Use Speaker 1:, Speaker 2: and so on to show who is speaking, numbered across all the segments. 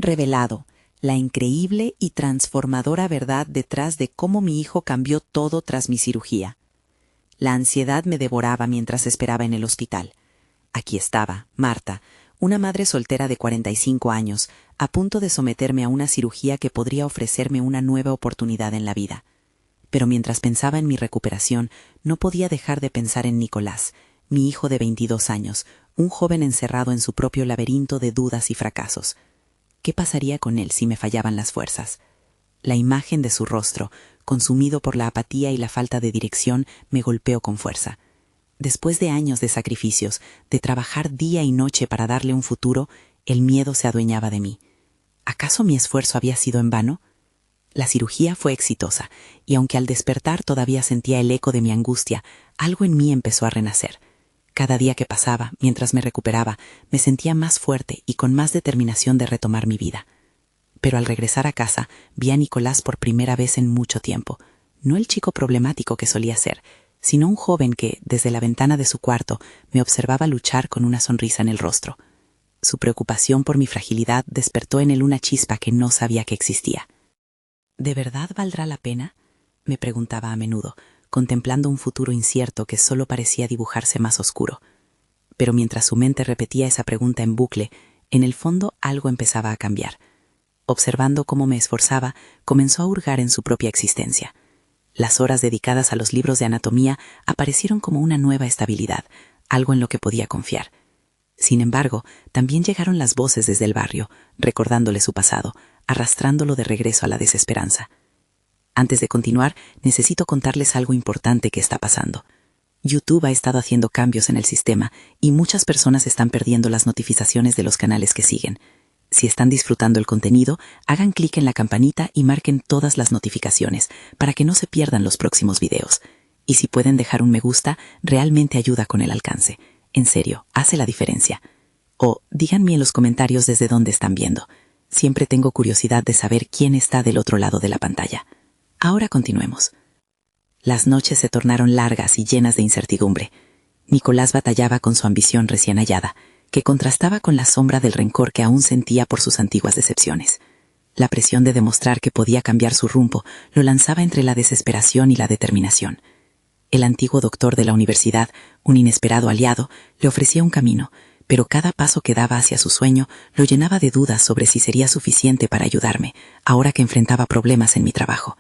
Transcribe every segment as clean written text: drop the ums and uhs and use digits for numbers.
Speaker 1: revelado la increíble y transformadora verdad detrás de cómo mi hijo cambió todo tras mi cirugía. La ansiedad me devoraba mientras esperaba en el hospital. Aquí estaba, Marta, una madre soltera de 45 años, a punto de someterme a una cirugía que podría ofrecerme una nueva oportunidad en la vida. Pero mientras pensaba en mi recuperación, no podía dejar de pensar en Nicolás, mi hijo de 22 años, un joven encerrado en su propio laberinto de dudas y fracasos. ¿Qué pasaría con él si me fallaban las fuerzas? La imagen de su rostro, consumido por la apatía y la falta de dirección, me golpeó con fuerza. Después de años de sacrificios, de trabajar día y noche para darle un futuro, el miedo se adueñaba de mí. ¿Acaso mi esfuerzo había sido en vano? La cirugía fue exitosa, y aunque al despertar todavía sentía el eco de mi angustia, algo en mí empezó a renacer. Cada día que pasaba, mientras me recuperaba, me sentía más fuerte y con más determinación de retomar mi vida. Pero al regresar a casa, vi a Nicolás por primera vez en mucho tiempo. No el chico problemático que solía ser, sino un joven que, desde la ventana de su cuarto, me observaba luchar con una sonrisa en el rostro. Su preocupación por mi fragilidad despertó en él una chispa que no sabía que existía. ¿De verdad valdrá la pena?, me preguntaba a menudo, contemplando un futuro incierto que solo parecía dibujarse más oscuro. Pero mientras su mente repetía esa pregunta en bucle, en el fondo algo empezaba a cambiar. Observando cómo me esforzaba, comenzó a hurgar en su propia existencia. Las horas dedicadas a los libros de anatomía aparecieron como una nueva estabilidad, algo en lo que podía confiar. Sin embargo, también llegaron las voces desde el barrio, recordándole su pasado, arrastrándolo de regreso a la desesperanza. Antes de continuar, necesito contarles algo importante que está pasando. YouTube ha estado haciendo cambios en el sistema y muchas personas están perdiendo las notificaciones de los canales que siguen. Si están disfrutando el contenido, hagan clic en la campanita y marquen todas las notificaciones para que no se pierdan los próximos videos. Y si pueden dejar un me gusta, realmente ayuda con el alcance. En serio, hace la diferencia. O díganme en los comentarios desde dónde están viendo. Siempre tengo curiosidad de saber quién está del otro lado de la pantalla. Ahora continuemos. Las noches se tornaron largas y llenas de incertidumbre. Nicolás batallaba con su ambición recién hallada, que contrastaba con la sombra del rencor que aún sentía por sus antiguas decepciones. La presión de demostrar que podía cambiar su rumbo lo lanzaba entre la desesperación y la determinación. El antiguo doctor de la universidad, un inesperado aliado, le ofrecía un camino, pero cada paso que daba hacia su sueño lo llenaba de dudas sobre si sería suficiente para ayudarme, ahora que enfrentaba problemas en mi trabajo.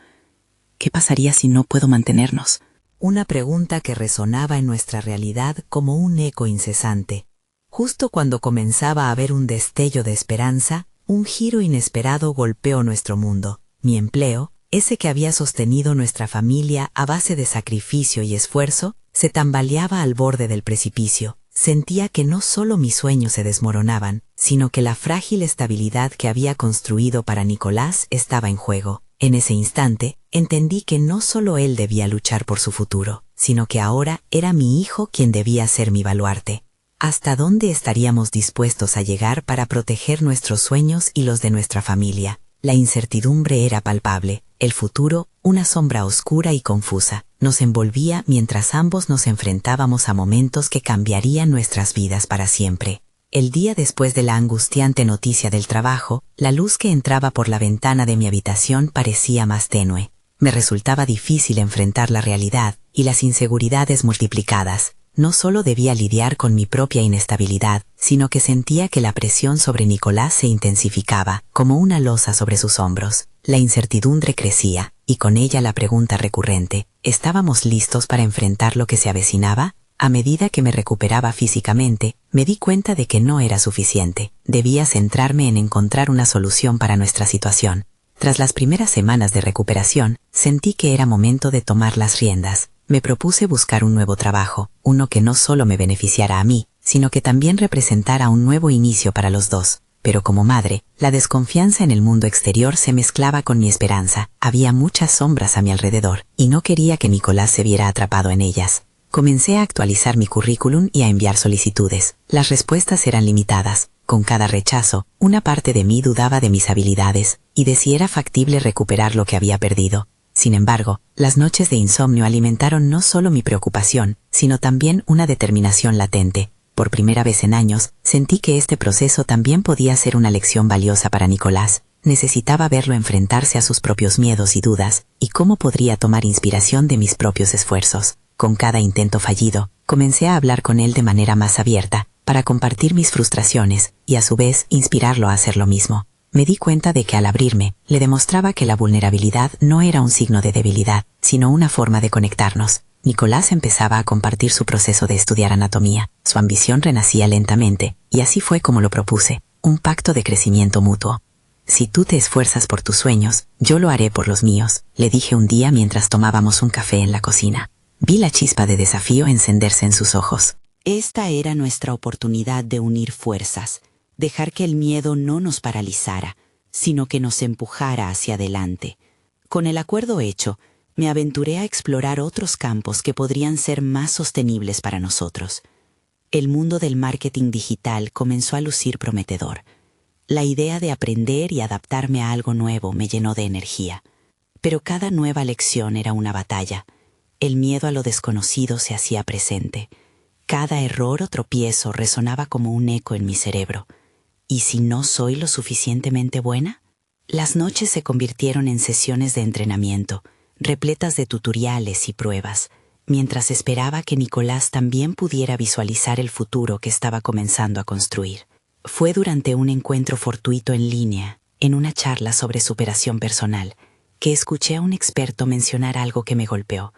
Speaker 1: ¿Qué pasaría si no puedo mantenernos?
Speaker 2: Una pregunta que resonaba en nuestra realidad como un eco incesante. Justo cuando comenzaba a haber un destello de esperanza, un giro inesperado golpeó nuestro mundo. Mi empleo, ese que había sostenido nuestra familia a base de sacrificio y esfuerzo, se tambaleaba al borde del precipicio. Sentía que no solo mis sueños se desmoronaban, sino que la frágil estabilidad que había construido para Nicolás estaba en juego. En ese instante, entendí que no solo él debía luchar por su futuro, sino que ahora era mi hijo quien debía ser mi baluarte. ¿Hasta dónde estaríamos dispuestos a llegar para proteger nuestros sueños y los de nuestra familia? La incertidumbre era palpable, el futuro, una sombra oscura y confusa, nos envolvía mientras ambos nos enfrentábamos a momentos que cambiarían nuestras vidas para siempre. El día después de la angustiante noticia del trabajo, la luz que entraba por la ventana de mi habitación parecía más tenue. Me resultaba difícil enfrentar la realidad y las inseguridades multiplicadas. No solo debía lidiar con mi propia inestabilidad, sino que sentía que la presión sobre Nicolás se intensificaba, como una losa sobre sus hombros. La incertidumbre crecía, y con ella la pregunta recurrente: ¿estábamos listos para enfrentar lo que se avecinaba? A medida que me recuperaba físicamente, me di cuenta de que no era suficiente. Debía centrarme en encontrar una solución para nuestra situación. Tras las primeras semanas de recuperación, sentí que era momento de tomar las riendas. Me propuse buscar un nuevo trabajo, uno que no solo me beneficiara a mí, sino que también representara un nuevo inicio para los dos. Pero como madre, la desconfianza en el mundo exterior se mezclaba con mi esperanza. Había muchas sombras a mi alrededor, y no quería que Nicolás se viera atrapado en ellas. Comencé a actualizar mi currículum y a enviar solicitudes. Las respuestas eran limitadas. Con cada rechazo, una parte de mí dudaba de mis habilidades y de si era factible recuperar lo que había perdido. Sin embargo, las noches de insomnio alimentaron no solo mi preocupación, sino también una determinación latente. Por primera vez en años, sentí que este proceso también podía ser una lección valiosa para Nicolás. Necesitaba verlo enfrentarse a sus propios miedos y dudas, y cómo podría tomar inspiración de mis propios esfuerzos. Con cada intento fallido, comencé a hablar con él de manera más abierta, para compartir mis frustraciones y a su vez inspirarlo a hacer lo mismo. Me di cuenta de que al abrirme, le demostraba que la vulnerabilidad no era un signo de debilidad, sino una forma de conectarnos. Nicolás empezaba a compartir su proceso de estudiar anatomía. Su ambición renacía lentamente, y así fue como lo propuse, un pacto de crecimiento mutuo. Si tú te esfuerzas por tus sueños, yo lo haré por los míos, le dije un día mientras tomábamos un café en la cocina. Vi la chispa de desafío encenderse en sus ojos.
Speaker 1: Esta era nuestra oportunidad de unir fuerzas, dejar que el miedo no nos paralizara, sino que nos empujara hacia adelante. Con el acuerdo hecho, me aventuré a explorar otros campos que podrían ser más sostenibles para nosotros. El mundo del marketing digital comenzó a lucir prometedor. La idea de aprender y adaptarme a algo nuevo me llenó de energía. Pero cada nueva lección era una batalla. El miedo a lo desconocido se hacía presente. Cada error o tropiezo resonaba como un eco en mi cerebro. ¿Y si no soy lo suficientemente buena? Las noches se convirtieron en sesiones de entrenamiento, repletas de tutoriales y pruebas, mientras esperaba que Nicolás también pudiera visualizar el futuro que estaba comenzando a construir. Fue durante un encuentro fortuito en línea, en una charla sobre superación personal, que escuché a un experto mencionar algo que me golpeó.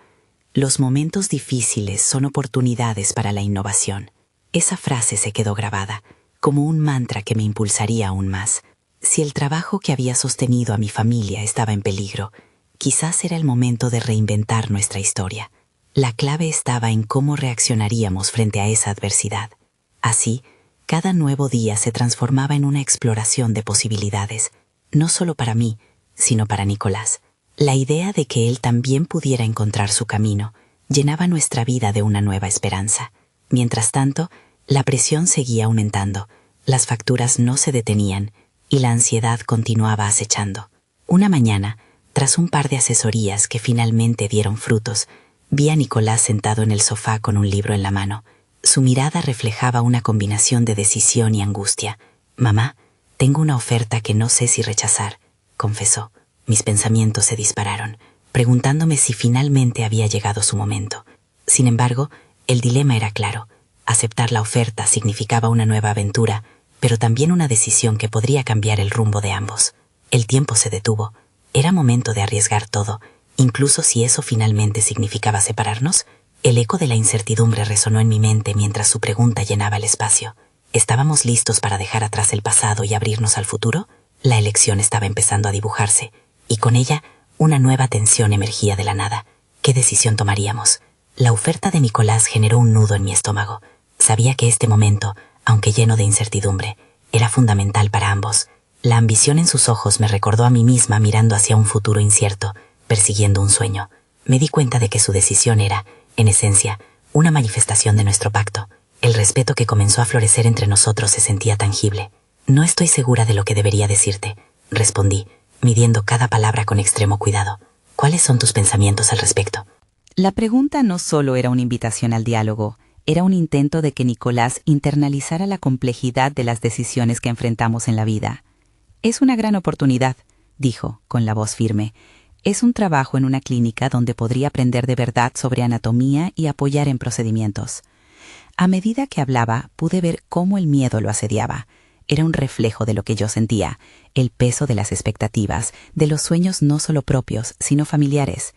Speaker 1: Los momentos difíciles son oportunidades para la innovación. Esa frase se quedó grabada, como un mantra que me impulsaría aún más. Si el trabajo que había sostenido a mi familia estaba en peligro, quizás era el momento de reinventar nuestra historia. La clave estaba en cómo reaccionaríamos frente a esa adversidad. Así, cada nuevo día se transformaba en una exploración de posibilidades, no solo para mí, sino para Nicolás. La idea de que él también pudiera encontrar su camino llenaba nuestra vida de una nueva esperanza. Mientras tanto, la presión seguía aumentando, las facturas no se detenían y la ansiedad continuaba acechando. Una mañana, tras un par de asesorías que finalmente dieron frutos, vi a Nicolás sentado en el sofá con un libro en la mano. Su mirada reflejaba una combinación de decisión y angustia. «Mamá, tengo una oferta que no sé si rechazar», confesó. Mis pensamientos se dispararon, preguntándome si finalmente había llegado su momento. Sin embargo, el dilema era claro. Aceptar la oferta significaba una nueva aventura, pero también una decisión que podría cambiar el rumbo de ambos. El tiempo se detuvo. Era momento de arriesgar todo, incluso si eso finalmente significaba separarnos. El eco de la incertidumbre resonó en mi mente mientras su pregunta llenaba el espacio. ¿Estábamos listos para dejar atrás el pasado y abrirnos al futuro? La elección estaba empezando a dibujarse, y con ella una nueva tensión emergía de la nada. ¿Qué decisión tomaríamos? La oferta de Nicolás generó un nudo en mi estómago. Sabía que este momento, aunque lleno de incertidumbre, era fundamental para ambos. La ambición en sus ojos me recordó a mí misma mirando hacia un futuro incierto, persiguiendo un sueño. Me di cuenta de que su decisión era, en esencia, una manifestación de nuestro pacto. El respeto que comenzó a florecer entre nosotros se sentía tangible. «No estoy segura de lo que debería decirte», respondí, midiendo cada palabra con extremo cuidado. «¿Cuáles son tus pensamientos al respecto?» La pregunta no solo era una invitación al diálogo, era un intento de que Nicolás internalizara la complejidad de las decisiones que enfrentamos en la vida. «Es una gran oportunidad», dijo, con la voz firme. «Es un trabajo en una clínica donde podría aprender de verdad sobre anatomía y apoyar en procedimientos». A medida que hablaba, pude ver cómo el miedo lo asediaba. Era un reflejo de lo que yo sentía, el peso de las expectativas, de los sueños no solo propios, sino familiares.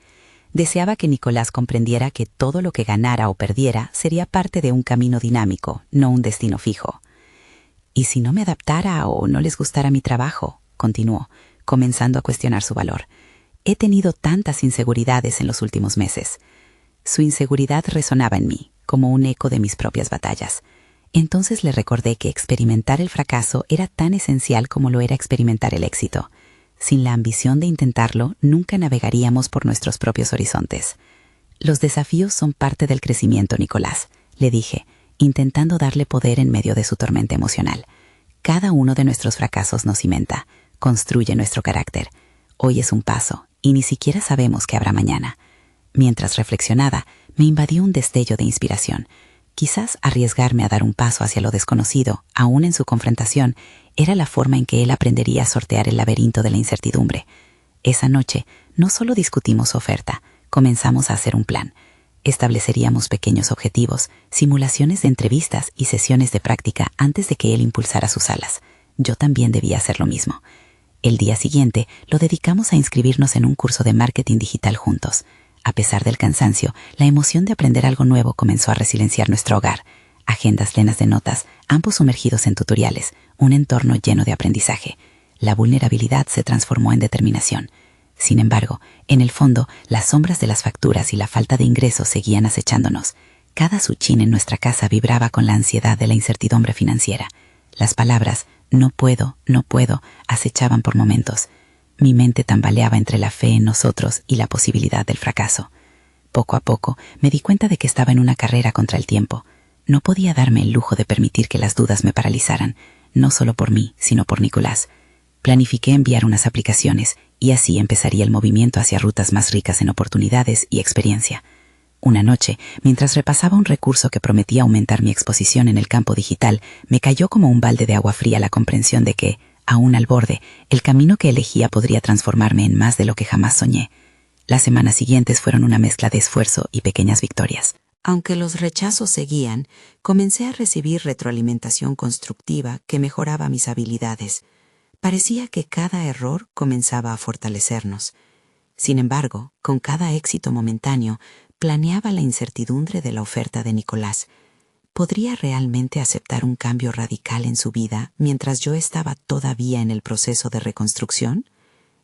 Speaker 1: Deseaba que Nicolás comprendiera que todo lo que ganara o perdiera sería parte de un camino dinámico, no un destino fijo. «¿Y si no me adaptara o no les gustara mi trabajo?», continuó, comenzando a cuestionar su valor. «He tenido tantas inseguridades en los últimos meses». Su inseguridad resonaba en mí, como un eco de mis propias batallas. Entonces le recordé que experimentar el fracaso era tan esencial como lo era experimentar el éxito. Sin la ambición de intentarlo, nunca navegaríamos por nuestros propios horizontes. «Los desafíos son parte del crecimiento, Nicolás», le dije, intentando darle poder en medio de su tormenta emocional. «Cada uno de nuestros fracasos nos cimenta, construye nuestro carácter. Hoy es un paso, y ni siquiera sabemos qué habrá mañana». Mientras reflexionaba, me invadió un destello de inspiración. Quizás arriesgarme a dar un paso hacia lo desconocido, aún en su confrontación, era la forma en que él aprendería a sortear el laberinto de la incertidumbre. Esa noche, no solo discutimos su oferta, comenzamos a hacer un plan. Estableceríamos pequeños objetivos, simulaciones de entrevistas y sesiones de práctica antes de que él impulsara sus alas. Yo también debía hacer lo mismo. El día siguiente lo dedicamos a inscribirnos en un curso de marketing digital juntos. A pesar del cansancio, la emoción de aprender algo nuevo comenzó a resilienciar nuestro hogar. Agendas llenas de notas, ambos sumergidos en tutoriales, un entorno lleno de aprendizaje. La vulnerabilidad se transformó en determinación. Sin embargo, en el fondo, las sombras de las facturas y la falta de ingresos seguían acechándonos. Cada suchín en nuestra casa vibraba con la ansiedad de la incertidumbre financiera. Las palabras no puedo, acechaban por momentos. Mi mente tambaleaba entre la fe en nosotros y la posibilidad del fracaso. Poco a poco me di cuenta de que estaba en una carrera contra el tiempo. No podía darme el lujo de permitir que las dudas me paralizaran, no solo por mí, sino por Nicolás. Planifiqué enviar unas aplicaciones y así empezaría el movimiento hacia rutas más ricas en oportunidades y experiencia. Una noche, mientras repasaba un recurso que prometía aumentar mi exposición en el campo digital, me cayó como un balde de agua fría la comprensión de que, aún al borde, el camino que elegía podría transformarme en más de lo que jamás soñé. Las semanas siguientes fueron una mezcla de esfuerzo y pequeñas victorias.
Speaker 2: Aunque los rechazos seguían, comencé a recibir retroalimentación constructiva que mejoraba mis habilidades. Parecía que cada error comenzaba a fortalecernos. Sin embargo, con cada éxito momentáneo, planeaba la incertidumbre de la oferta de Nicolás. ¿Podría realmente aceptar un cambio radical en su vida mientras yo estaba todavía en el proceso de reconstrucción?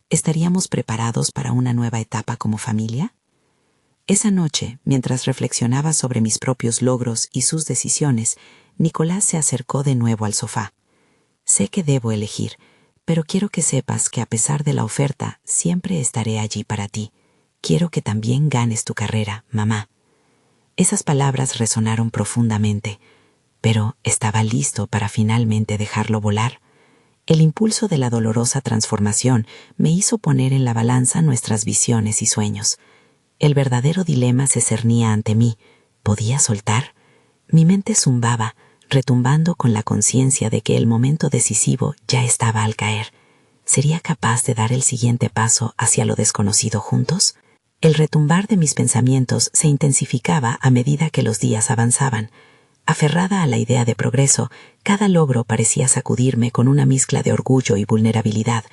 Speaker 2: ¿Estaríamos preparados para una nueva etapa como familia? Esa noche, mientras reflexionaba sobre mis propios logros y sus decisiones, Nicolás se acercó de nuevo al sofá. Sé que debo elegir, pero quiero que sepas que a pesar de la oferta, siempre estaré allí para ti. Quiero que también ganes tu carrera, mamá. Esas palabras resonaron profundamente, pero estaba listo para finalmente dejarlo volar. El impulso de la dolorosa transformación me hizo poner en la balanza nuestras visiones y sueños. El verdadero dilema se cernía ante mí. ¿Podía soltar? Mi mente zumbaba, retumbando con la conciencia de que el momento decisivo ya estaba al caer. ¿Sería capaz de dar el siguiente paso hacia lo desconocido juntos? El retumbar de mis pensamientos se intensificaba a medida que los días avanzaban. Aferrada a la idea de progreso, cada logro parecía sacudirme con una mezcla de orgullo y vulnerabilidad.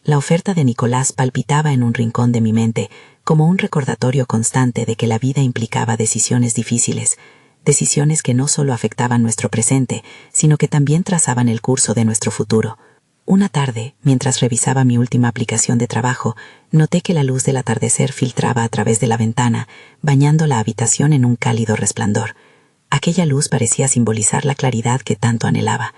Speaker 2: La oferta de Nicolás palpitaba en un rincón de mi mente, como un recordatorio constante de que la vida implicaba decisiones difíciles, decisiones que no solo afectaban nuestro presente, sino que también trazaban el curso de nuestro futuro. Una tarde, mientras revisaba mi última aplicación de trabajo, noté que la luz del atardecer filtraba a través de la ventana, bañando la habitación en un cálido resplandor. Aquella luz parecía simbolizar la claridad que tanto anhelaba.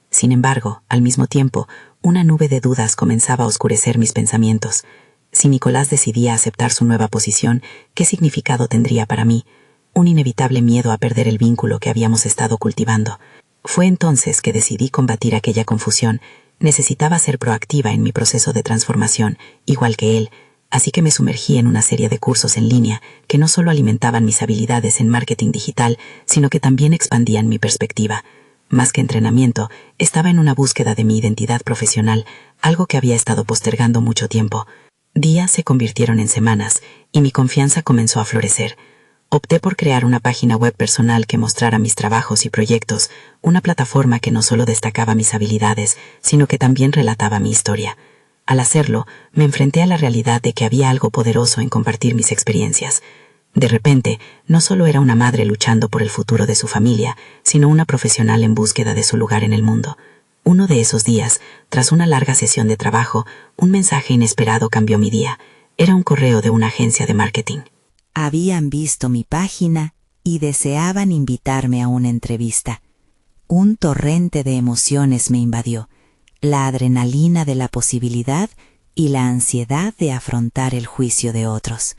Speaker 2: Sin embargo, al mismo tiempo, una nube de dudas comenzaba a oscurecer mis pensamientos. Si Nicolás decidía aceptar su nueva posición, ¿qué significado tendría para mí? Un inevitable miedo a perder el vínculo que habíamos estado cultivando. Fue entonces que decidí combatir aquella confusión. Necesitaba ser proactiva en mi proceso de transformación, igual que él, así que me sumergí en una serie de cursos en línea que no solo alimentaban mis habilidades en marketing digital, sino que también expandían mi perspectiva. Más que entrenamiento, estaba en una búsqueda de mi identidad profesional, algo que había estado postergando mucho tiempo. Días se convirtieron en semanas, y mi confianza comenzó a florecer. Opté por crear una página web personal que mostrara mis trabajos y proyectos, una plataforma que no solo destacaba mis habilidades, sino que también relataba mi historia. Al hacerlo, me enfrenté a la realidad de que había algo poderoso en compartir mis experiencias. De repente, no solo era una madre luchando por el futuro de su familia, sino una profesional en búsqueda de su lugar en el mundo. Uno de esos días, tras una larga sesión de trabajo, un mensaje inesperado cambió mi día. Era un correo de una agencia de marketing.
Speaker 1: Habían visto mi página y deseaban invitarme a una entrevista. Un torrente de emociones me invadió, la adrenalina de la posibilidad y la ansiedad de afrontar el juicio de otros.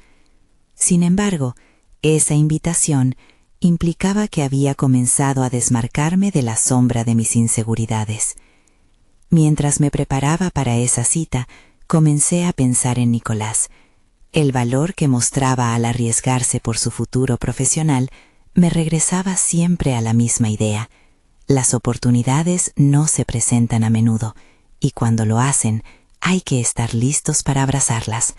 Speaker 1: Sin embargo, esa invitación implicaba que había comenzado a desmarcarme de la sombra de mis inseguridades. Mientras me preparaba para esa cita, comencé a pensar en Nicolás. El valor que mostraba al arriesgarse por su futuro profesional
Speaker 2: me regresaba siempre a la misma idea. Las oportunidades no se presentan a menudo, y cuando lo hacen, hay que estar listos para abrazarlas.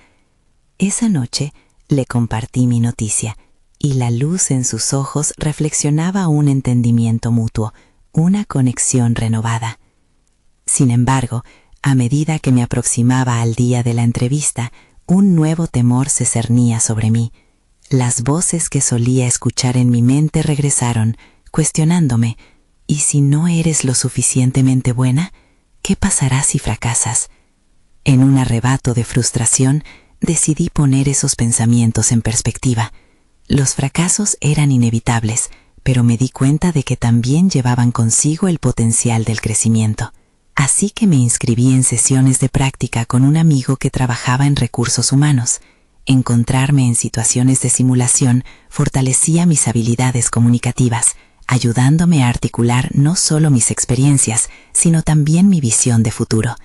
Speaker 2: Esa noche le compartí mi noticia, y la luz en sus ojos reflexionaba un entendimiento mutuo, una conexión renovada. Sin embargo, a medida que me aproximaba al día de la entrevista, un nuevo temor se cernía sobre mí. Las voces que solía escuchar en mi mente regresaron, cuestionándome: ¿y si no eres lo suficientemente buena? ¿Qué pasará si fracasas? En un arrebato de frustración, decidí poner esos pensamientos en perspectiva. Los fracasos eran inevitables, pero me di cuenta de que también llevaban consigo el potencial del crecimiento. Así que me inscribí en sesiones de práctica con un amigo que trabajaba en recursos humanos. Encontrarme en situaciones de simulación fortalecía mis habilidades comunicativas, ayudándome a articular no solo mis experiencias, sino también mi visión de futuro.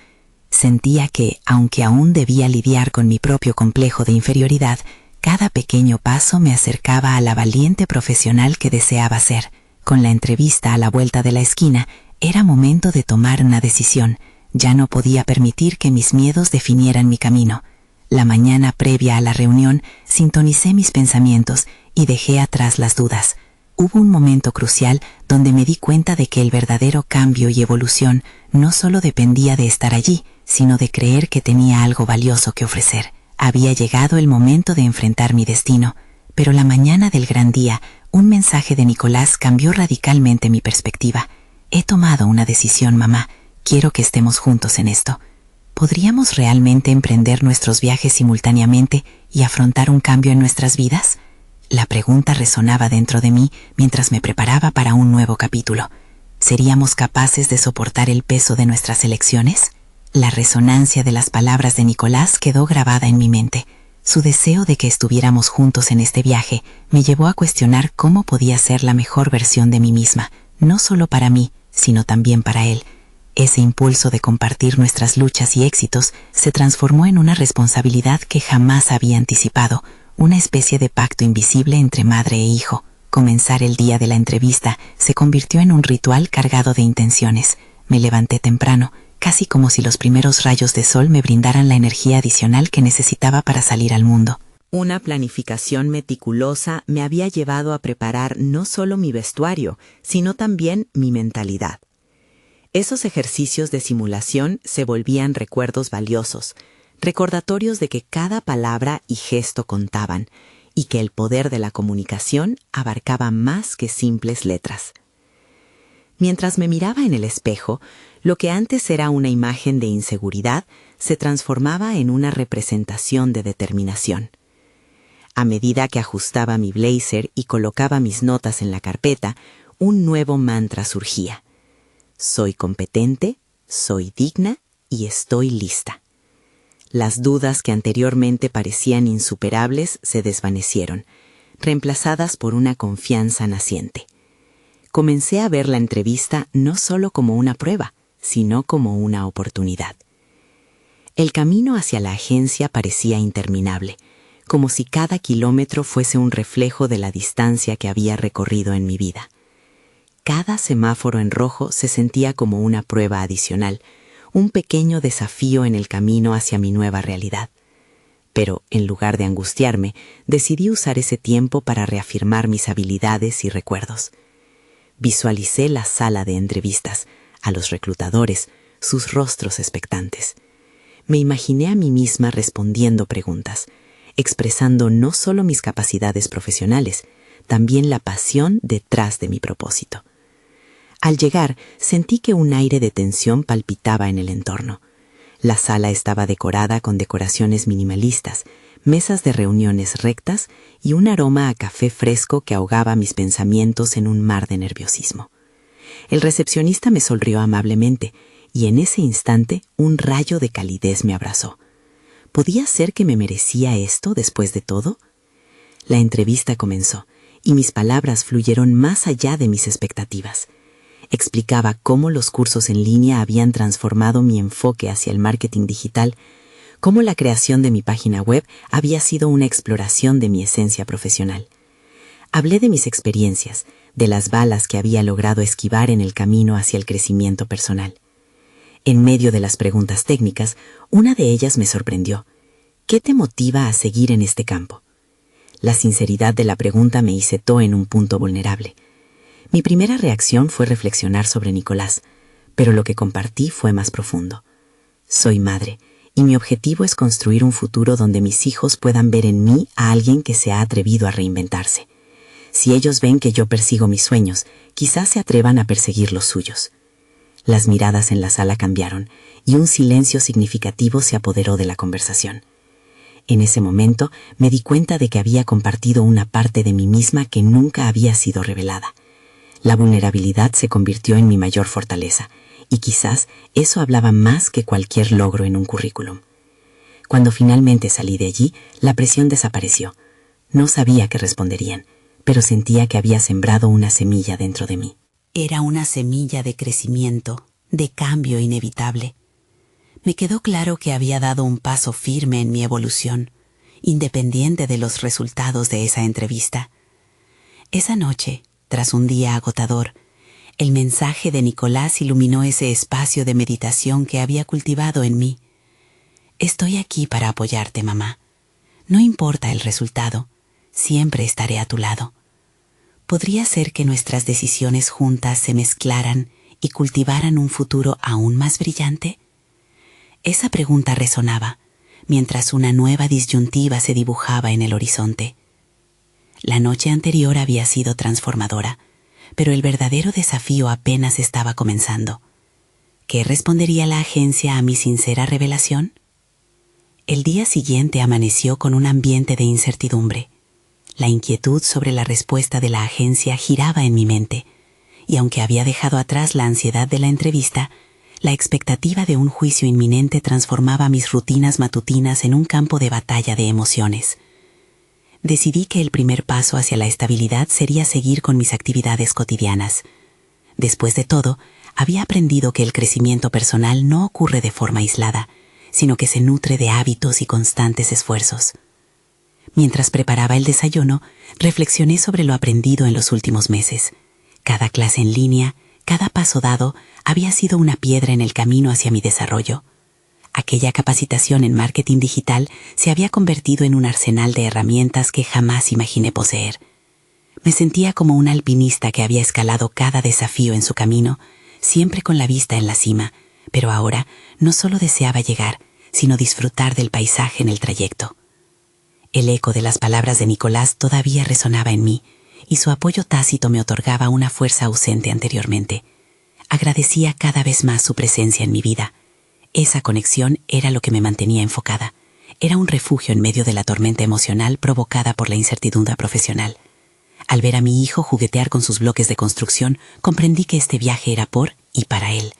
Speaker 2: Sentía que, aunque aún debía lidiar con mi propio complejo de inferioridad, cada pequeño paso me acercaba a la valiente profesional que deseaba ser. Con la entrevista a la vuelta de la esquina, era momento de tomar una decisión. Ya no podía permitir que mis miedos definieran mi camino. La mañana previa a la reunión, sintonicé mis pensamientos y dejé atrás las dudas. Hubo un momento crucial donde me di cuenta de que el verdadero cambio y evolución no solo dependía de estar allí, sino de creer que tenía algo valioso que ofrecer. Había llegado el momento de enfrentar mi destino, pero la mañana del gran día, un mensaje de Nicolás cambió radicalmente mi perspectiva. He tomado una decisión, mamá. Quiero que estemos juntos en esto. ¿Podríamos realmente emprender nuestros viajes simultáneamente y afrontar un cambio en nuestras vidas? La pregunta resonaba dentro de mí mientras me preparaba para un nuevo capítulo. ¿Seríamos capaces de soportar el peso de nuestras elecciones? La resonancia de las palabras de Nicolás quedó grabada en mi mente. Su deseo de que estuviéramos juntos en este viaje me llevó a cuestionar cómo podía ser la mejor versión de mí misma, no solo para mí, sino también para él. Ese impulso de compartir nuestras luchas y éxitos se transformó en una responsabilidad que jamás había anticipado, una especie de pacto invisible entre madre e hijo. Comenzar el día de la entrevista se convirtió en un ritual cargado de intenciones. Me levanté temprano, casi como si los primeros rayos de sol me brindaran la energía adicional que necesitaba para salir al mundo.
Speaker 1: Una planificación meticulosa me había llevado a preparar no solo mi vestuario, sino también mi mentalidad. Esos ejercicios de simulación se volvían recuerdos valiosos, recordatorios de que cada palabra y gesto contaban, y que el poder de la comunicación abarcaba más que simples letras. Mientras me miraba en el espejo, lo que antes era una imagen de inseguridad se transformaba en una representación de determinación. A medida que ajustaba mi blazer y colocaba mis notas en la carpeta, un nuevo mantra surgía. Soy competente, soy digna y estoy lista. Las dudas que anteriormente parecían insuperables se desvanecieron, reemplazadas por una confianza naciente. Comencé a ver la entrevista no solo como una prueba, sino como una oportunidad. El camino hacia la agencia parecía interminable, como si cada kilómetro fuese un reflejo de la distancia que había recorrido en mi vida. Cada semáforo en rojo se sentía como una prueba adicional, un pequeño desafío en el camino hacia mi nueva realidad. Pero, en lugar de angustiarme, decidí usar ese tiempo para reafirmar mis habilidades y recuerdos. Visualicé la sala de entrevistas, a los reclutadores, sus rostros expectantes. Me imaginé a mí misma respondiendo preguntas, expresando no solo mis capacidades profesionales, también la pasión detrás de mi propósito. Al llegar, sentí que un aire de tensión palpitaba en el entorno. La sala estaba decorada con decoraciones minimalistas, mesas de reuniones rectas y un aroma a café fresco que ahogaba mis pensamientos en un mar de nerviosismo. El recepcionista me sonrió amablemente y en ese instante un rayo de calidez me abrazó. ¿Podía ser que me merecía esto después de todo? La entrevista comenzó y mis palabras fluyeron más allá de mis expectativas. Explicaba cómo los cursos en línea habían transformado mi enfoque hacia el marketing digital, cómo la creación de mi página web había sido una exploración de mi esencia profesional. Hablé de mis experiencias, de las balas que había logrado esquivar en el camino hacia el crecimiento personal. En medio de las preguntas técnicas, una de ellas me sorprendió. ¿Qué te motiva a seguir en este campo? La sinceridad de la pregunta me hizetó en un punto vulnerable. Mi primera reacción fue reflexionar sobre Nicolás, pero lo que compartí fue más profundo. Soy madre, y mi objetivo es construir un futuro donde mis hijos puedan ver en mí a alguien que se ha atrevido a reinventarse. Si ellos ven que yo persigo mis sueños, quizás se atrevan a perseguir los suyos. Las miradas en la sala cambiaron, y un silencio significativo se apoderó de la conversación. En ese momento me di cuenta de que había compartido una parte de mí misma que nunca había sido revelada. La vulnerabilidad se convirtió en mi mayor fortaleza, y quizás eso hablaba más que cualquier logro en un currículum. Cuando finalmente salí de allí, la presión desapareció. No sabía qué responderían, pero sentía que había sembrado una semilla dentro de mí.
Speaker 2: Era una semilla de crecimiento, de cambio inevitable. Me quedó claro que había dado un paso firme en mi evolución, independiente de los resultados de esa entrevista. Esa noche, tras un día agotador, el mensaje de Nicolás iluminó ese espacio de meditación que había cultivado en mí. Estoy aquí para apoyarte, mamá. No importa el resultado, siempre estaré a tu lado. ¿Podría ser que nuestras decisiones juntas se mezclaran y cultivaran un futuro aún más brillante? Esa pregunta resonaba, mientras una nueva disyuntiva se dibujaba en el horizonte. La noche anterior había sido transformadora, pero el verdadero desafío apenas estaba comenzando. ¿Qué respondería la agencia a mi sincera revelación? El día siguiente amaneció con un ambiente de incertidumbre. La inquietud sobre la respuesta de la agencia giraba en mi mente, y aunque había dejado atrás la ansiedad de la entrevista, la expectativa de un juicio inminente transformaba mis rutinas matutinas en un campo de batalla de emociones. Decidí que el primer paso hacia la estabilidad sería seguir con mis actividades cotidianas. Después de todo, había aprendido que el crecimiento personal no ocurre de forma aislada, sino que se nutre de hábitos y constantes esfuerzos. Mientras preparaba el desayuno, reflexioné sobre lo aprendido en los últimos meses. Cada clase en línea, cada paso dado, había sido una piedra en el camino hacia mi desarrollo. Aquella capacitación en marketing digital se había convertido en un arsenal de herramientas que jamás imaginé poseer. Me sentía como un alpinista que había escalado cada desafío en su camino, siempre con la vista en la cima, pero ahora no solo deseaba llegar, sino disfrutar del paisaje en el trayecto. El eco de las palabras de Nicolás todavía resonaba en mí, y su apoyo tácito me otorgaba una fuerza ausente anteriormente. Agradecía cada vez más su presencia en mi vida. Esa conexión era lo que me mantenía enfocada. Era un refugio en medio de la tormenta emocional provocada por la incertidumbre profesional. Al ver a mi hijo juguetear con sus bloques de construcción, comprendí que este viaje era por y para él.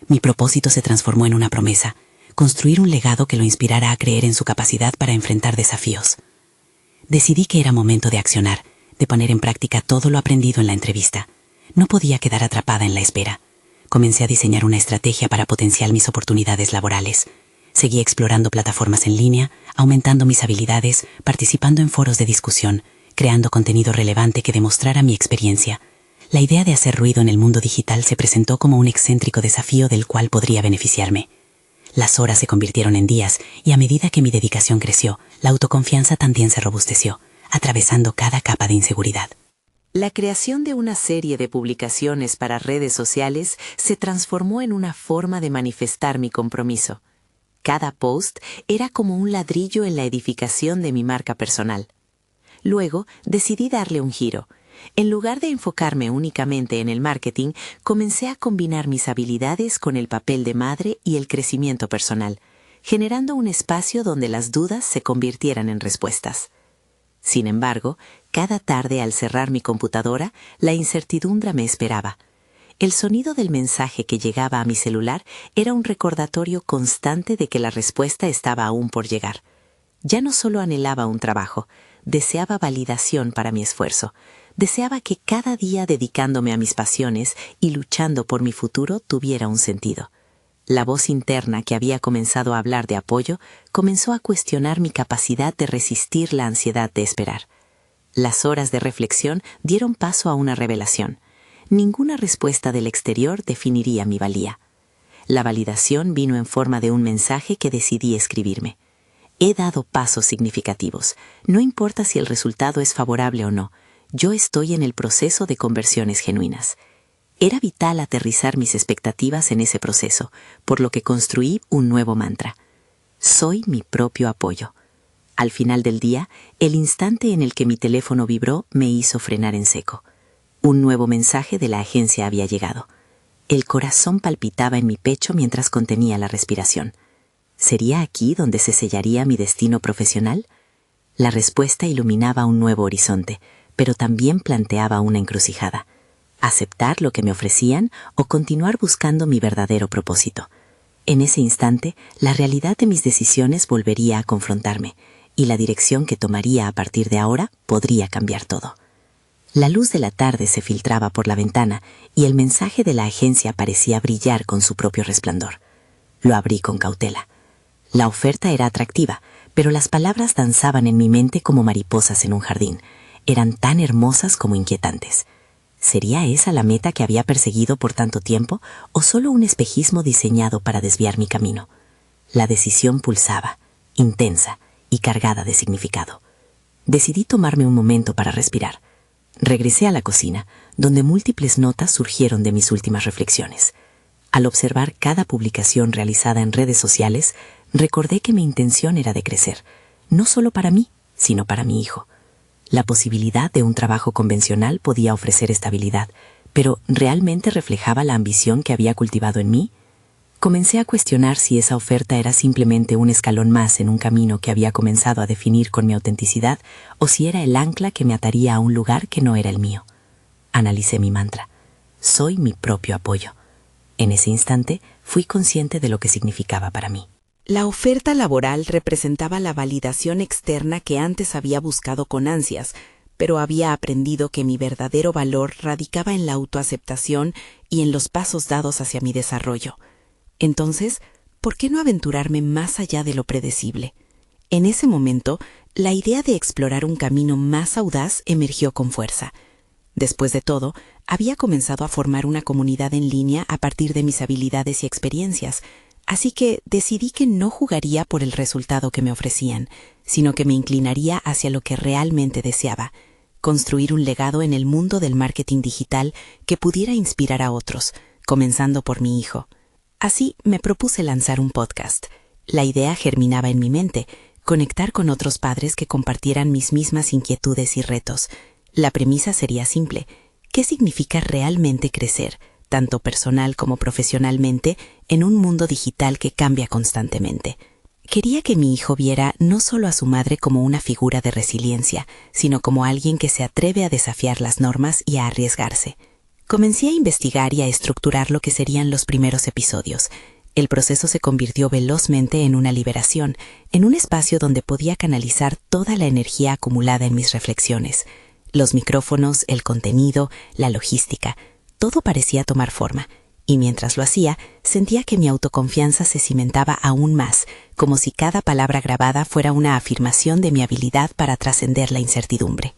Speaker 2: Mi propósito se transformó en una promesa: construir un legado que lo inspirara a creer en su capacidad para enfrentar desafíos. Decidí que era momento de accionar, de poner en práctica todo lo aprendido en la entrevista. No podía quedar atrapada en la espera. Comencé a diseñar una estrategia para potenciar mis oportunidades laborales. Seguí explorando plataformas en línea, aumentando mis habilidades, participando en foros de discusión, creando contenido relevante que demostrara mi experiencia. La idea de hacer ruido en el mundo digital se presentó como un excéntrico desafío del cual podría beneficiarme. Las horas se convirtieron en días, y a medida que mi dedicación creció, la autoconfianza también se robusteció, atravesando cada capa de inseguridad.
Speaker 1: La creación de una serie de publicaciones para redes sociales se transformó en una forma de manifestar mi compromiso. Cada post era como un ladrillo en la edificación de mi marca personal. Luego decidí darle un giro. En lugar de enfocarme únicamente en el marketing, comencé a combinar mis habilidades con el papel de madre y el crecimiento personal, generando un espacio donde las dudas se convirtieran en respuestas. Sin embargo, cada tarde al cerrar mi computadora, la incertidumbre me esperaba. El sonido del mensaje que llegaba a mi celular era un recordatorio constante de que la respuesta estaba aún por llegar. Ya no solo anhelaba un trabajo, deseaba validación para mi esfuerzo. Deseaba que cada día dedicándome a mis pasiones y luchando por mi futuro tuviera un sentido. La voz interna que había comenzado a hablar de apoyo comenzó a cuestionar mi capacidad de resistir la ansiedad de esperar. Las horas de reflexión dieron paso a una revelación. Ninguna respuesta del exterior definiría mi valía. La validación vino en forma de un mensaje que decidí escribirme. He dado pasos significativos. No importa si el resultado es favorable o no. Yo estoy en el proceso de conversiones genuinas. Era vital aterrizar mis expectativas en ese proceso, por lo que construí un nuevo mantra. Soy mi propio apoyo. Al final del día, el instante en el que mi teléfono vibró me hizo frenar en seco. Un nuevo mensaje de la agencia había llegado. El corazón palpitaba en mi pecho mientras contenía la respiración. ¿Sería aquí donde se sellaría mi destino profesional? La respuesta iluminaba un nuevo horizonte, pero también planteaba una encrucijada. ¿Aceptar lo que me ofrecían o continuar buscando mi verdadero propósito? En ese instante, la realidad de mis decisiones volvería a confrontarme, y la dirección que tomaría a partir de ahora podría cambiar todo. La luz de la tarde se filtraba por la ventana y el mensaje de la agencia parecía brillar con su propio resplandor. Lo abrí con cautela. La oferta era atractiva, pero las palabras danzaban en mi mente como mariposas en un jardín. Eran tan hermosas como inquietantes. ¿Sería esa la meta que había perseguido por tanto tiempo o solo un espejismo diseñado para desviar mi camino? La decisión pulsaba, intensa y cargada de significado. Decidí tomarme un momento para respirar. Regresé a la cocina, donde múltiples notas surgieron de mis últimas reflexiones. Al observar cada publicación realizada en redes sociales, recordé que mi intención era de crecer, no solo para mí, sino para mi hijo. La posibilidad de un trabajo convencional podía ofrecer estabilidad, pero ¿realmente reflejaba la ambición que había cultivado en mí? Comencé a cuestionar si esa oferta era simplemente un escalón más en un camino que había comenzado a definir con mi autenticidad o si era el ancla que me ataría a un lugar que no era el mío. Analicé mi mantra. Soy mi propio apoyo. En ese instante fui consciente de lo que significaba para mí.
Speaker 2: La oferta laboral representaba la validación externa que antes había buscado con ansias, pero había aprendido que mi verdadero valor radicaba en la autoaceptación y en los pasos dados hacia mi desarrollo. Entonces, ¿por qué no aventurarme más allá de lo predecible? En ese momento, la idea de explorar un camino más audaz emergió con fuerza. Después de todo, había comenzado a formar una comunidad en línea a partir de mis habilidades y experiencias, así que decidí que no jugaría por el resultado que me ofrecían, sino que me inclinaría hacia lo que realmente deseaba, construir un legado en el mundo del marketing digital que pudiera inspirar a otros, comenzando por mi hijo. Así me propuse lanzar un podcast. La idea germinaba en mi mente, conectar con otros padres que compartieran mis mismas inquietudes y retos. La premisa sería simple: ¿qué significa realmente crecer, tanto personal como profesionalmente, en un mundo digital que cambia constantemente? Quería que mi hijo viera no solo a su madre como una figura de resiliencia, sino como alguien que se atreve a desafiar las normas y a arriesgarse. Comencé a investigar y a estructurar lo que serían los primeros episodios. El proceso se convirtió velozmente en una liberación, en un espacio donde podía canalizar toda la energía acumulada en mis reflexiones. Los micrófonos, el contenido, la logística, todo parecía tomar forma, y mientras lo hacía, sentía que mi autoconfianza se cimentaba aún más, como si cada palabra grabada fuera una afirmación de mi habilidad para trascender la incertidumbre.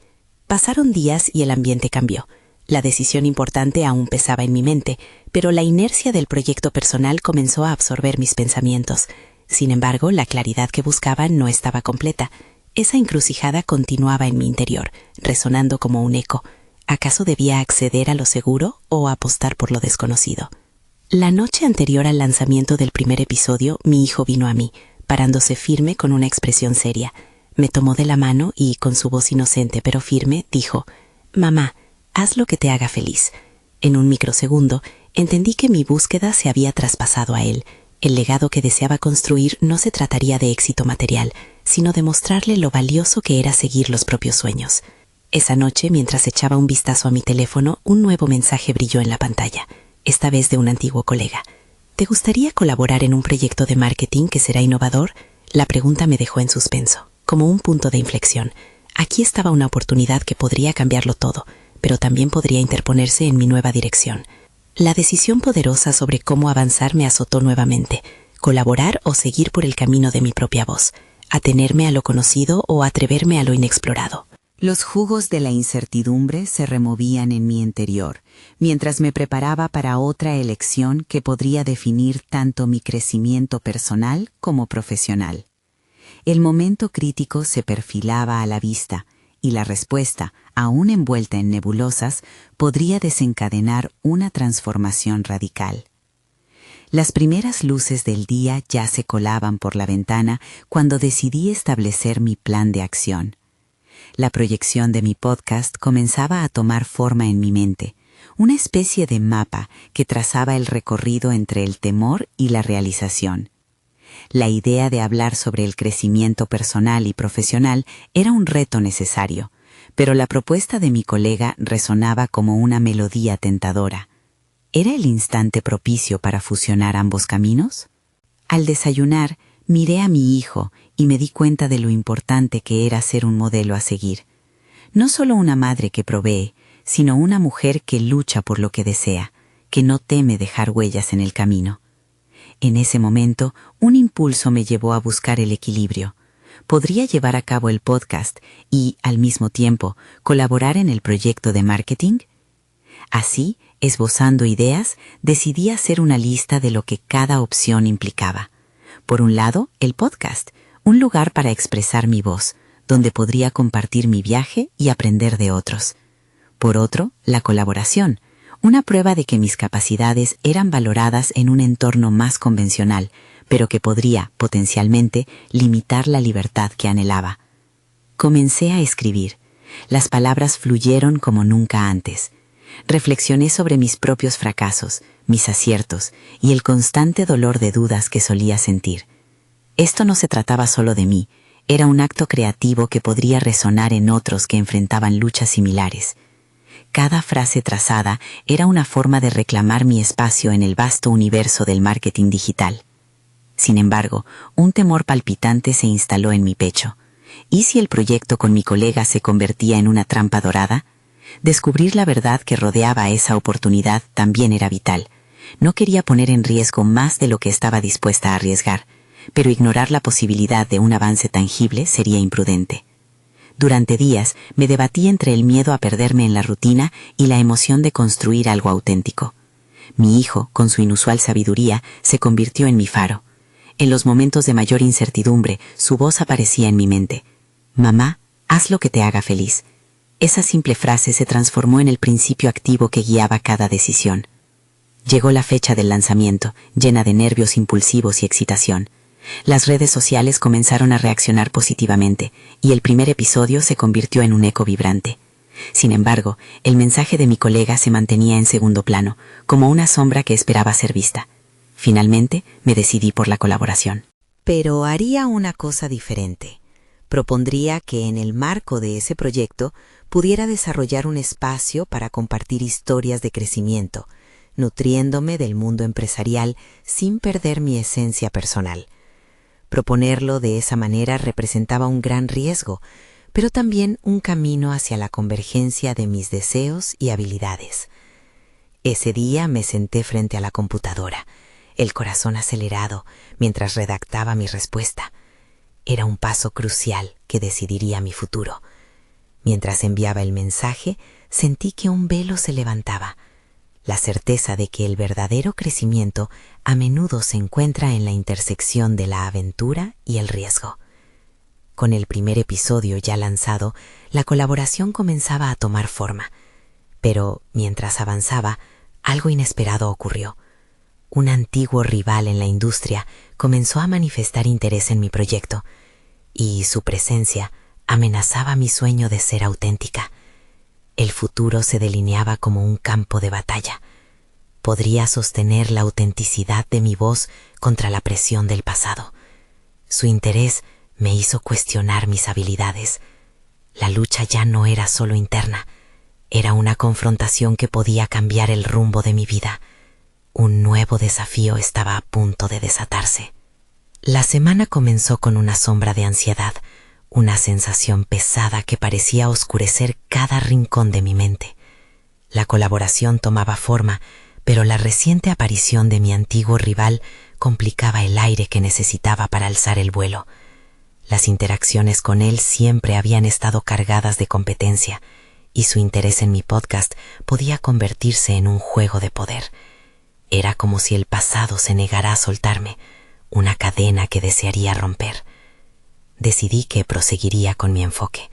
Speaker 2: Pasaron días y el ambiente cambió. La decisión importante aún pesaba en mi mente, pero la inercia del proyecto personal comenzó a absorber mis pensamientos. Sin embargo, la claridad que buscaba no estaba completa. Esa encrucijada continuaba en mi interior, resonando como un eco. ¿Acaso debía acceder a lo seguro o apostar por lo desconocido? La noche anterior al lanzamiento del primer episodio, mi hijo vino a mí, parándose firme con una expresión seria. Me tomó de la mano y, con su voz inocente pero firme, dijo: «Mamá, haz lo que te haga feliz». En un microsegundo, entendí que mi búsqueda se había traspasado a él. El legado que deseaba construir no se trataría de éxito material, sino de mostrarle lo valioso que era seguir los propios sueños. Esa noche, mientras echaba un vistazo a mi teléfono, un nuevo mensaje brilló en la pantalla, esta vez de un antiguo colega. ¿Te gustaría colaborar en un proyecto de marketing que será innovador? La pregunta me dejó en suspenso, como un punto de inflexión. Aquí estaba una oportunidad que podría cambiarlo todo, pero también podría interponerse en mi nueva dirección. La decisión poderosa sobre cómo avanzar me azotó nuevamente: colaborar o seguir por el camino de mi propia voz, atenerme a lo conocido o atreverme a lo inexplorado.
Speaker 1: Los jugos de la incertidumbre se removían en mi interior, mientras me preparaba para otra elección que podría definir tanto mi crecimiento personal como profesional. El momento crítico se perfilaba a la vista, y la respuesta, aún envuelta en nebulosas, podría desencadenar una transformación radical. Las primeras luces del día ya se colaban por la ventana cuando decidí establecer mi plan de acción. La proyección de mi podcast comenzaba a tomar forma en mi mente, una especie de mapa que trazaba el recorrido entre el temor y la realización. La idea de hablar sobre el crecimiento personal y profesional era un reto necesario, pero la propuesta de mi colega resonaba como una melodía tentadora. ¿Era el instante propicio para fusionar ambos caminos? Al desayunar, miré a mi hijo y me di cuenta de lo importante que era ser un modelo a seguir. No solo una madre que provee, sino una mujer que lucha por lo que desea, que no teme dejar huellas en el camino. En ese momento, un impulso me llevó a buscar el equilibrio. ¿Podría llevar a cabo el podcast y, al mismo tiempo, colaborar en el proyecto de marketing? Así, esbozando ideas, decidí hacer una lista de lo que cada opción implicaba. Por un lado, el podcast, un lugar para expresar mi voz, donde podría compartir mi viaje y aprender de otros. Por otro, la colaboración, una prueba de que mis capacidades eran valoradas en un entorno más convencional, pero que podría, potencialmente, limitar la libertad que anhelaba. Comencé a escribir. Las palabras fluyeron como nunca antes. Reflexioné sobre mis propios fracasos, mis aciertos y el constante dolor de dudas que solía sentir. Esto no se trataba solo de mí, era un acto creativo que podría resonar en otros que enfrentaban luchas similares. Cada frase trazada era una forma de reclamar mi espacio en el vasto universo del marketing digital. Sin embargo, un temor palpitante se instaló en mi pecho. ¿Y si el proyecto con mi colega se convertía en una trampa dorada? Descubrir la verdad que rodeaba a esa oportunidad también era vital. No quería poner en riesgo más de lo que estaba dispuesta a arriesgar, pero ignorar la posibilidad de un avance tangible sería imprudente. Durante días me debatí entre el miedo a perderme en la rutina y la emoción de construir algo auténtico. Mi hijo, con su inusual sabiduría, se convirtió en mi faro. En los momentos de mayor incertidumbre, su voz aparecía en mi mente. «Mamá, haz lo que te haga feliz». Esa simple frase se transformó en el principio activo que guiaba cada decisión. Llegó la fecha del lanzamiento, llena de nervios impulsivos y excitación. Las redes sociales comenzaron a reaccionar positivamente, y el primer episodio se convirtió en un eco vibrante. Sin embargo, el mensaje de mi colega se mantenía en segundo plano, como una sombra que esperaba ser vista. Finalmente, me decidí por la colaboración. Pero haría una cosa diferente. Propondría que en el marco de ese proyecto pudiera desarrollar un espacio para compartir historias de crecimiento, nutriéndome del mundo empresarial sin perder mi esencia personal. Proponerlo de esa manera representaba un gran riesgo, pero también un camino hacia la convergencia de mis deseos y habilidades. Ese día me senté frente a la computadora, el corazón acelerado, mientras redactaba mi respuesta. Era un paso crucial que decidiría mi futuro. Mientras enviaba el mensaje, sentí que un velo se levantaba, la certeza de que el verdadero crecimiento a menudo se encuentra en la intersección de la aventura y el riesgo. Con el primer episodio ya lanzado, la colaboración comenzaba a tomar forma. Pero, mientras avanzaba, algo inesperado ocurrió. Un antiguo rival en la industria comenzó a manifestar interés en mi proyecto, y su presencia amenazaba mi sueño de ser auténtica. El futuro se delineaba como un campo de batalla. Podría sostener la autenticidad de mi voz contra la presión del pasado. Su interés me hizo cuestionar mis habilidades. La lucha ya no era solo interna, era una confrontación que podía cambiar el rumbo de mi vida. Un nuevo desafío estaba a punto de desatarse. La semana comenzó con una sombra de ansiedad, una sensación pesada que parecía oscurecer cada rincón de mi mente. La colaboración tomaba forma, pero la reciente aparición de mi antiguo rival complicaba el aire que necesitaba para alzar el vuelo.
Speaker 2: Las interacciones con él siempre habían estado cargadas de competencia, y su interés en mi podcast podía convertirse en un juego de poder. Era como si el pasado se negara a soltarme, una cadena que desearía romper. Decidí que proseguiría con mi enfoque.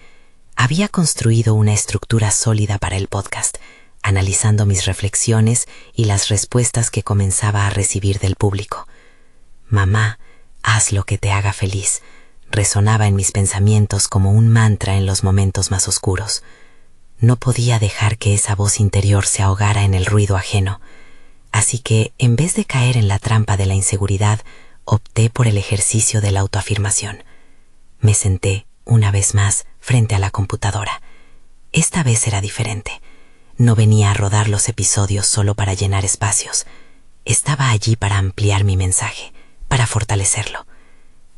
Speaker 2: Había construido una estructura sólida para el podcast, analizando mis reflexiones y las respuestas que comenzaba a recibir del público. Mamá, haz lo que te haga feliz, resonaba en mis pensamientos como un mantra en los momentos más oscuros. No podía dejar que esa voz interior se ahogara en el ruido ajeno, así que, en vez de caer en la trampa de la inseguridad, opté por el ejercicio de la autoafirmación. Me senté, una vez más, frente a la computadora. Esta vez era diferente. No venía a rodar los episodios solo para llenar espacios. Estaba allí para ampliar mi mensaje, para fortalecerlo.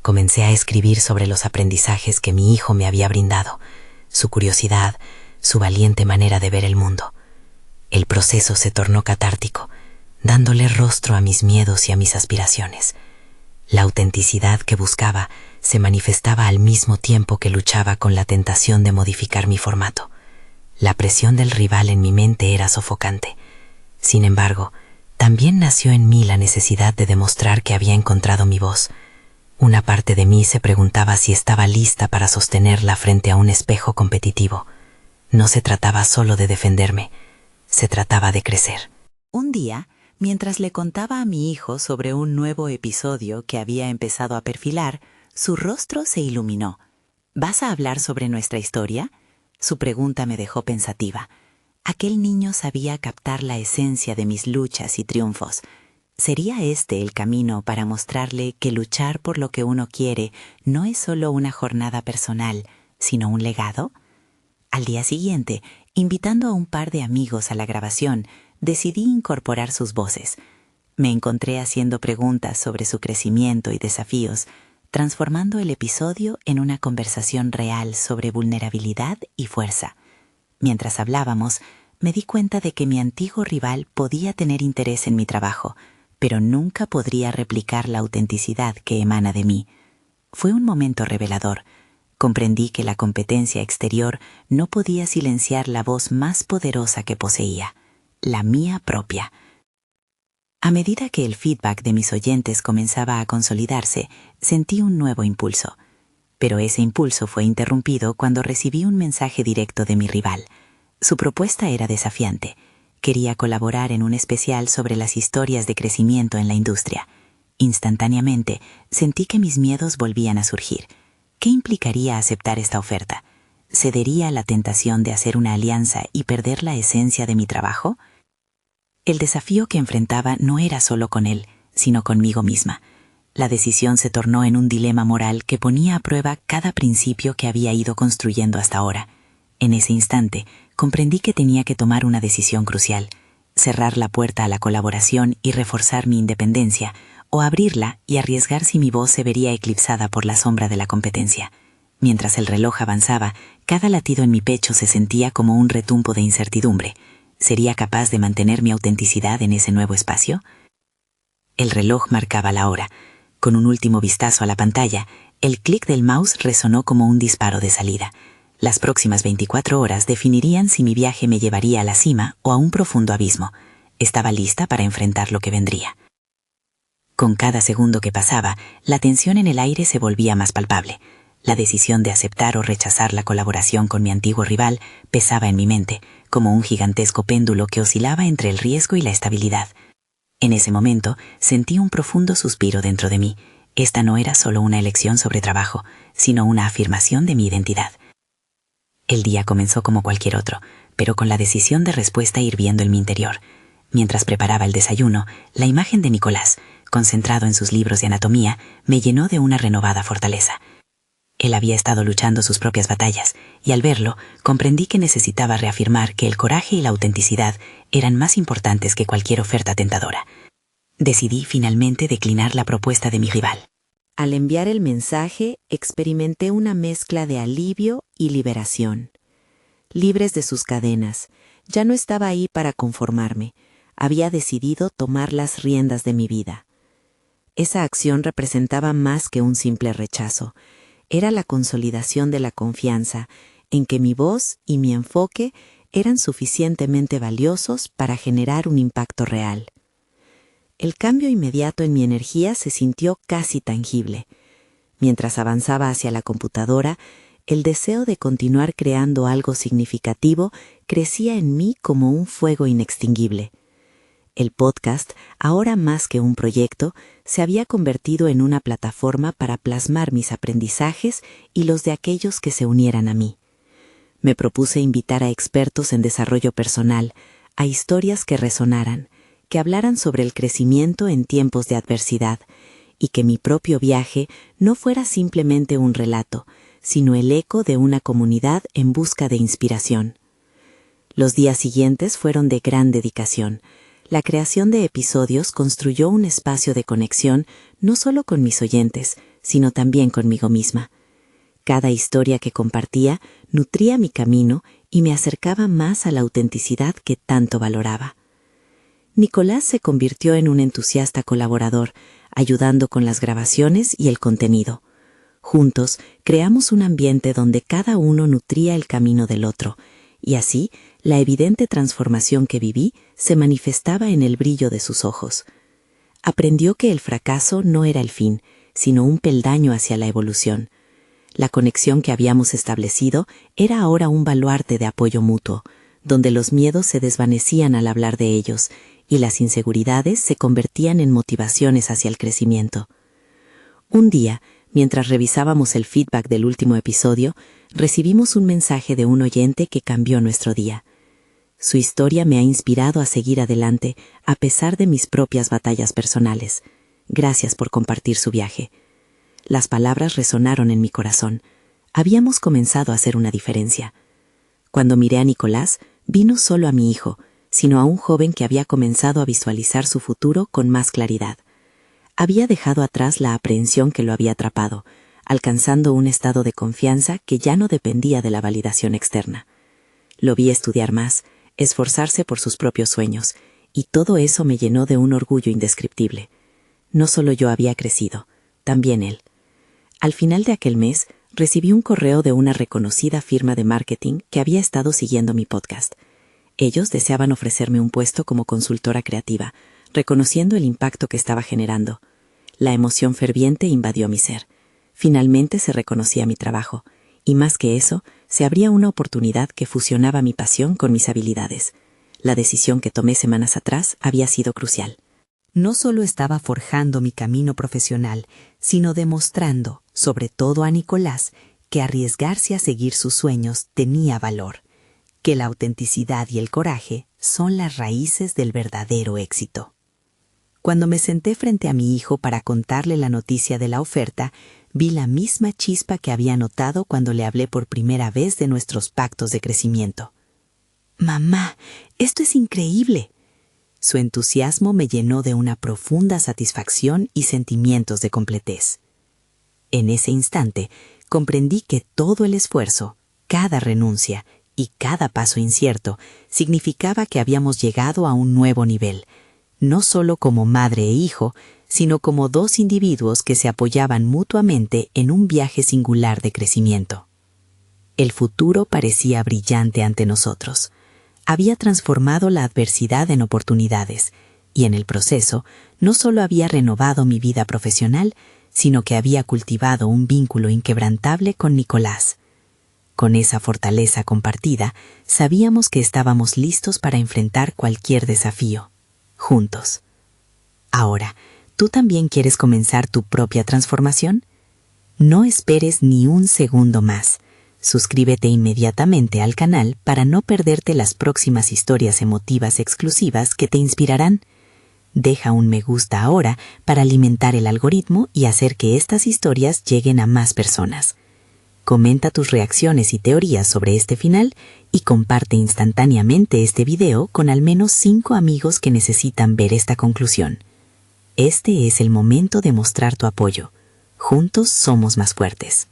Speaker 2: Comencé a escribir sobre los aprendizajes que mi hijo me había brindado, su curiosidad, su valiente manera de ver el mundo. El proceso se tornó catártico, dándole rostro a mis miedos y a mis aspiraciones. La autenticidad que buscaba se manifestaba al mismo tiempo que luchaba con la tentación de modificar mi formato. La presión del rival en mi mente era sofocante. Sin embargo, también nació en mí la necesidad de demostrar que había encontrado mi voz. Una parte de mí se preguntaba si estaba lista para sostenerla frente a un espejo competitivo. No se trataba solo de defenderme, se trataba de crecer.
Speaker 1: Un día, mientras le contaba a mi hijo sobre un nuevo episodio que había empezado a perfilar, su rostro se iluminó. ¿Vas a hablar sobre nuestra historia? Su pregunta me dejó pensativa. Aquel niño sabía captar la esencia de mis luchas y triunfos. ¿Sería este el camino para mostrarle que luchar por lo que uno quiere no es solo una jornada personal, sino un legado? Al día siguiente, invitando a un par de amigos a la grabación, decidí incorporar sus voces. Me encontré haciendo preguntas sobre su crecimiento y desafíos, transformando el episodio en una conversación real sobre vulnerabilidad y fuerza. Mientras hablábamos, me di cuenta de que mi antiguo rival podía tener interés en mi trabajo, pero nunca podría replicar la autenticidad que emana de mí. Fue un momento revelador. Comprendí que la competencia exterior no podía silenciar la voz más poderosa que poseía, la mía propia. A medida que el feedback de mis oyentes comenzaba a consolidarse, sentí un nuevo impulso. Pero ese impulso fue interrumpido cuando recibí un mensaje directo de mi rival. Su propuesta era desafiante. Quería colaborar en un especial sobre las historias de crecimiento en la industria. Instantáneamente, sentí que mis miedos volvían a surgir. ¿Qué implicaría aceptar esta oferta? ¿Cedería a la tentación de hacer una alianza y perder la esencia de mi trabajo? El desafío que enfrentaba no era solo con él, sino conmigo misma. La decisión se tornó en un dilema moral que ponía a prueba cada principio que había ido construyendo hasta ahora. En ese instante, comprendí que tenía que tomar una decisión crucial: cerrar la puerta a la colaboración y reforzar mi independencia, o abrirla y arriesgar si mi voz se vería eclipsada por la sombra de la competencia. Mientras el reloj avanzaba, cada latido en mi pecho se sentía como un retumbo de incertidumbre. ¿Sería capaz de mantener mi autenticidad en ese nuevo espacio? El reloj marcaba la hora. Con un último vistazo a la pantalla, el clic del mouse resonó como un disparo de salida. Las próximas 24 horas definirían si mi viaje me llevaría a la cima o a un profundo abismo. Estaba lista para enfrentar lo que vendría. Con cada segundo que pasaba, la tensión en el aire se volvía más palpable. La decisión de aceptar o rechazar la colaboración con mi antiguo rival pesaba en mi mente, como un gigantesco péndulo que oscilaba entre el riesgo y la estabilidad. En ese momento, sentí un profundo suspiro dentro de mí. Esta no era solo una elección sobre trabajo, sino una afirmación de mi identidad. El día comenzó como cualquier otro, pero con la decisión de respuesta hirviendo en mi interior. Mientras preparaba el desayuno, la imagen de Nicolás, concentrado en sus libros de anatomía, me llenó de una renovada fortaleza. Él había estado luchando sus propias batallas, y al verlo, comprendí que necesitaba reafirmar que el coraje y la autenticidad eran más importantes que cualquier oferta tentadora. Decidí finalmente declinar la propuesta de mi rival. Al enviar el mensaje, experimenté una mezcla de alivio y liberación. Libres de sus cadenas, ya no estaba ahí para conformarme. Había decidido tomar las riendas de mi vida. Esa acción representaba más que un simple rechazo. era la consolidación de la confianza en que mi voz y mi enfoque eran suficientemente valiosos para generar un impacto real. El cambio inmediato en mi energía se sintió casi tangible. Mientras avanzaba hacia la computadora, el deseo de continuar creando algo significativo crecía en mí como un fuego inextinguible. El podcast, ahora más que un proyecto, se había convertido en una plataforma para plasmar mis aprendizajes y los de aquellos que se unieran a mí. Me propuse invitar a expertos en desarrollo personal, a historias que resonaran, que hablaran sobre el crecimiento en tiempos de adversidad, y que mi propio viaje no fuera simplemente un relato, sino el eco de una comunidad en busca de inspiración. Los días siguientes fueron de gran dedicación. La creación de episodios construyó un espacio de conexión no solo con mis oyentes, sino también conmigo misma. Cada historia que compartía nutría mi camino y me acercaba más a la autenticidad que tanto valoraba. Nicolás se convirtió en un entusiasta colaborador, ayudando con las grabaciones y el contenido. Juntos creamos un ambiente donde cada uno nutría el camino del otro, y así la evidente transformación que viví se manifestaba en el brillo de sus ojos. Aprendió que el fracaso no era el fin, sino un peldaño hacia la evolución. La conexión que habíamos establecido era ahora un baluarte de apoyo mutuo, donde los miedos se desvanecían al hablar de ellos y las inseguridades se convertían en motivaciones hacia el crecimiento. Un día, mientras revisábamos el feedback del último episodio, recibimos un mensaje de un oyente que cambió nuestro día. Su historia me ha inspirado a seguir adelante a pesar de mis propias batallas personales. Gracias por compartir su viaje. Las palabras resonaron en mi corazón. Habíamos comenzado a hacer una diferencia. Cuando miré a Nicolás, vi no solo a mi hijo, sino a un joven que había comenzado a visualizar su futuro con más claridad. Había dejado atrás la aprehensión que lo había atrapado, alcanzando un estado de confianza que ya no dependía de la validación externa. Lo vi estudiar más, esforzarse por sus propios sueños, y todo eso me llenó de un orgullo indescriptible. No solo yo había crecido, también él. Al final de aquel mes, recibí un correo de una reconocida firma de marketing que había estado siguiendo mi podcast. Ellos deseaban ofrecerme un puesto como consultora creativa, reconociendo el impacto que estaba generando. La emoción ferviente invadió mi ser. Finalmente se reconocía mi trabajo, y más que eso, se abría una oportunidad que fusionaba mi pasión con mis habilidades. La decisión que tomé semanas atrás había sido crucial. No solo estaba forjando mi camino profesional, sino demostrando, sobre todo a Nicolás, que arriesgarse a seguir sus sueños tenía valor, que la autenticidad y el coraje son las raíces del verdadero éxito. Cuando me senté frente a mi hijo para contarle la noticia de la oferta, vi la misma chispa que había notado cuando le hablé por primera vez de nuestros pactos de crecimiento. «Mamá, esto es increíble». Su entusiasmo me llenó de una profunda satisfacción y sentimientos de completez. En ese instante, comprendí que todo el esfuerzo, cada renuncia y cada paso incierto significaba que habíamos llegado a un nuevo nivel, no solo como madre e hijo, sino como dos individuos que se apoyaban mutuamente en un viaje singular de crecimiento. El futuro parecía brillante ante nosotros. Había transformado la adversidad en oportunidades, y en el proceso no solo había renovado mi vida profesional, sino que había cultivado un vínculo inquebrantable con Nicolás. Con esa fortaleza compartida, sabíamos que estábamos listos para enfrentar cualquier desafío, juntos. Ahora, ¿tú también quieres comenzar tu propia transformación? No esperes ni un segundo más. Suscríbete inmediatamente al canal para no perderte las próximas historias emotivas exclusivas que te inspirarán. Deja un me gusta ahora para alimentar el algoritmo y hacer que estas historias lleguen a más personas. Comenta tus reacciones y teorías sobre este final y comparte instantáneamente este video con al menos 5 amigos que necesitan ver esta conclusión. Este es el momento de mostrar tu apoyo. Juntos somos más fuertes.